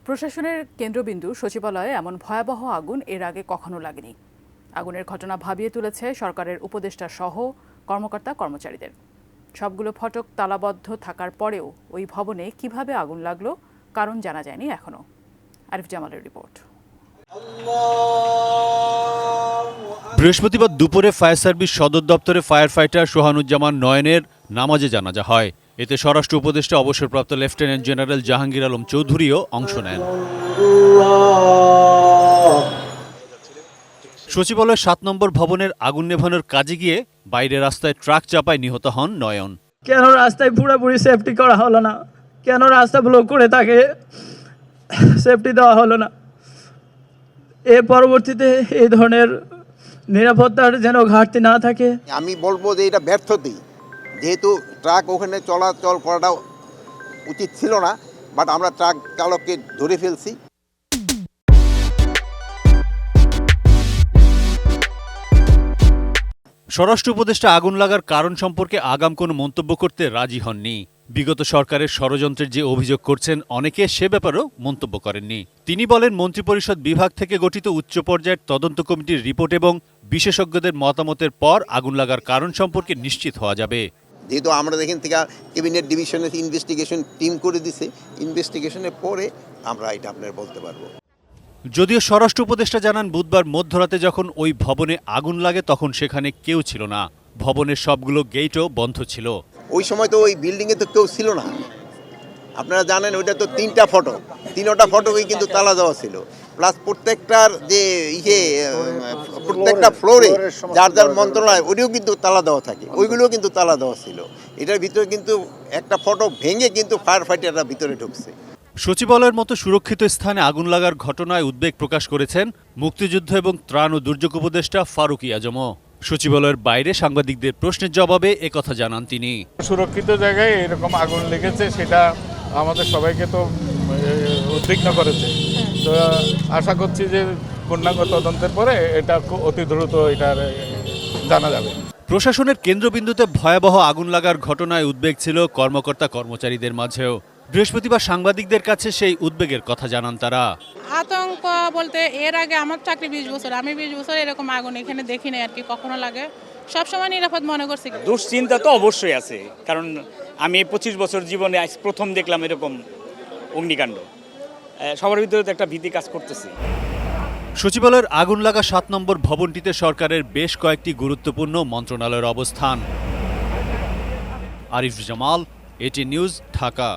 প্রশাসনের কেন্দ্রবিন্দু সচিবালয়ে এমন ভয়াবহ আগুন এর আগে কখনো লাগেনি। আগুনের ঘটনা ভাবিয়ে তুলেছে সরকারের উপদেষ্টা সহ কর্মকর্তা কর্মচারীদের। সবগুলো ফটক তালাবদ্ধ থাকার পরেও ওই ভবনে কিভাবে আগুন লাগলো কারণ জানা যায়নি এখনো। আরিফ জামালের রিপোর্ট। বৃহস্পতিবার দুপুরে ফায়ার সার্ভিস সদর দপ্তরে ফায়ার ফাইটার সোহানুজ্জামান নয়নের নামাজে জানাজা হয়। এতে স্বরাষ্ট্র উপদেষ্টা অবসরপ্রাপ্ত লেফটেন্যান্ট জেনারেল জাহাঙ্গীর আলম চৌধুরীও অংশ নেন। সচিবালয়ের ৭ নম্বর ভবনের আগুন নেভানোর কাজে গিয়ে বাইরে রাস্তায় ট্রাক চাপায় নিহত হন নয়ন। কেন রাস্তায় পুরোপুরি সেফটি করা হলো না? কেন রাস্তা ব্লক করে তাকে সেফটি দেওয়া হলো না? এর পরবর্তীতে এই ধরনের নিরাপত্তার যেন ঘাটতি না থাকে। আমি বলবো যে এটা ব্যর্থতাই, যেহেতু ট্রাক ওখানে চলাচল করাটা উচিত ছিল না, বাট আমরা ট্রাক চালককে ধরে ফেলছি। স্বরাষ্ট্র উপদেষ্টা আগুন লাগার কারণ সম্পর্কে আগাম কোনো মন্তব্য করতে রাজি হননি। বিগত সরকারের ষড়যন্ত্রের যে অভিযোগ করছেন অনেকে সে ব্যাপারেও মন্তব্য করেননি। তিনি বলেন, মন্ত্রিপরিষদ বিভাগ থেকে গঠিত উচ্চ পর্যায়ের তদন্ত কমিটির রিপোর্ট এবং বিশেষজ্ঞদের মতামতের পর আগুন লাগার কারণ সম্পর্কে নিশ্চিত হওয়া যাবে। যেহেতু আমরা এখান থেকে ক্যাবিনেট ডিভিশনের ইনভেস্টিগেশন টিম করে দিছে, ইনভেস্টিগেশনের পরে আমরা এটা আপনার বলতে পারবো। যদিও স্বরাষ্ট্র উপদেষ্টা জানান, বুধবার মধ্যরাতে যখন ওই ভবনে আগুন লাগে তখন সেখানে কেউ ছিল না। ভবনের সবগুলো গেটও বন্ধ ছিল। ওই সময় তো ওই বিল্ডিংয়ে তো কেউ ছিল না। আপনারা জানেন ওইটা তো 3টা ফটক, 3টা ফটকই কিন্তু তালা দেওয়া ছিল। প্লাস প্রত্যেকটার যে প্রত্যেকটা ফ্লোরে যার যার মন্ত্রণালয় ওইটাও কিন্তু তালা দেওয়া থাকে, ওইগুলোও কিন্তু তালা দেওয়া ছিল। এটার ভিতরে কিন্তু একটা ফটক ভেঙে কিন্তু ফায়ার ফাইটাররা ভিতরে ঢুকছে। সচিবালয়ের মতো সুরক্ষিত স্থানে আগুন লাগার ঘটনায় উদ্বেগ প্রকাশ করেছেন মুক্তিযুদ্ধ এবং ত্রাণ ও দুর্যোগ উপদেষ্টা ফারুক আজমও। সচিবালয়ের বাইরে সাংবাদিকদের প্রশ্নের জবাবে একথা জানান তিনি। সুরক্ষিত জায়গায় এরকম আগুন লেগেছে, সেটা আমাদের সবাইকে তো উদ্বিগ্ন করেছে। তো আশা করছি যে পূর্ণাঙ্গ তদন্তের পরে এটা অতি দ্রুত এটার জানা যাবে। প্রশাসনের কেন্দ্রবিন্দুতে ভয়াবহ আগুন লাগার ঘটনায় উদ্বেগ ছিল কর্মকর্তা কর্মচারীদের মাঝেও। বৃহস্পতিবার সাংবাদিকদের কাছে সেই উদ্বেগের কথা জানান তারা। আতঙ্ক বলতে এর আগে আমার চাকরি 20 বছর, আমি 20 বছর এরকম আগুন এখানে দেখি না আর কি কখনো লাগে। সবসময় নিরাপদ মনে করছি। দুশ্চিন্তা তো অবশ্যই আছে, কারণ আমি 25 বছর জীবনে আজ প্রথম দেখলাম এরকম অগ্নিকাণ্ড। সবার ভিতরে তো একটা ভীতি কাজ করতেছে। সচিবালয়ের আগুন লাগা 7 নম্বর ভবনটিতে সরকারের বেশ কয়েকটি গুরুত্বপূর্ণ মন্ত্রণালয়ের অবস্থান। আরিফ জামাল, এটি নিউজ, ঢাকা।